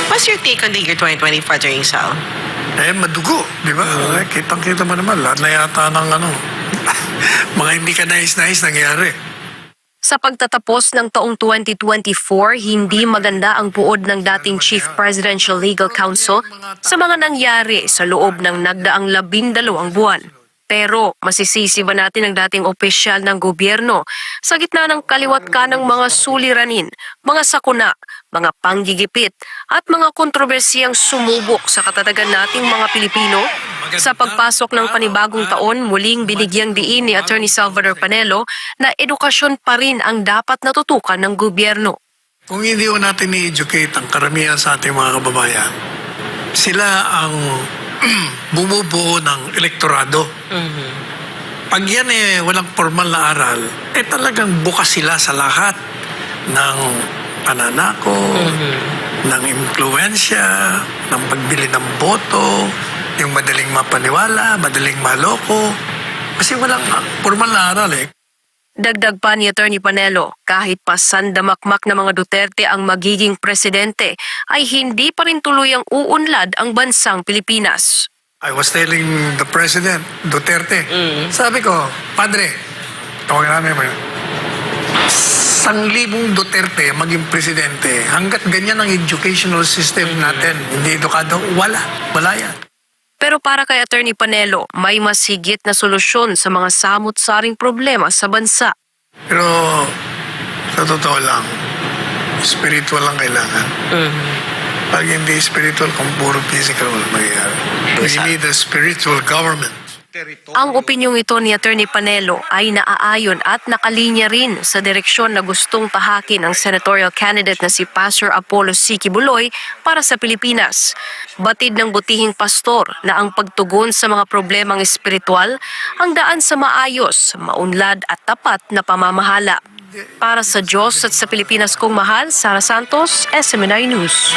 What's your take on the year 2020, Father Rizal? Madugo, di ba? Kitang-kita mo naman, lahat na yata ng mga hindi ka nais-nais nangyari. Sa pagtatapos ng taong 2024, hindi maganda ang puod ng dating Chief Presidential Legal Counsel sa mga nangyari sa loob ng nagdaang 12 buwan. Pero masisisi ba natin ang dating opisyal ng gobyerno sa gitna ng kaliwat kanang mga suliranin, mga sakuna, mga panggigipit at mga kontrobersiyang sumubok sa katatagan nating mga Pilipino? Sa pagpasok ng panibagong taon, muling binigyang diin ni Attorney Salvador Panelo na edukasyon pa rin ang dapat natutukan ng gobyerno. Kung hindi ko natin i-educate ang karamihan sa ating mga kababayan, sila ang bumubuo ng elektorado. Pag yan walang formal na aral, talagang bukas sila sa lahat ng pananako, ng impluensya, ng pagbili ng boto, yung madaling mapaniwala, madaling maloko. Kasi walang formal na aral Dagdag pa ni Attorney Panelo, kahit pa sandamakmak na mga Duterte ang magiging presidente, ay hindi pa rin tuluyang uunlad ang bansang Pilipinas. I was telling the President, Duterte, sabi ko, Padre, tawagan namin mo yun, 1,000 Duterte maging presidente, hanggat ganyan ang educational system natin, hindi edukado, wala yan. Pero para kay Attorney Panelo, may mas higit na solusyon sa mga samut-saring problema sa bansa. Pero sa totoo lang, spiritual lang kailangan. Pag hindi spiritual, kung puro physical, walang mangyayari. We need a spiritual government. Ang opinyong ito ni Attorney Panelo ay naaayon at nakalinya rin sa direksyon na gustong tahakin ng senatorial candidate na si Pastor Apollo C. Quiboloy para sa Pilipinas. Batid ng butihing pastor na ang pagtugon sa mga problemang espiritual ang daan sa maayos, maunlad at tapat na pamamahala. Para sa Diyos at sa Pilipinas kong mahal, Sara Santos, SMNI News.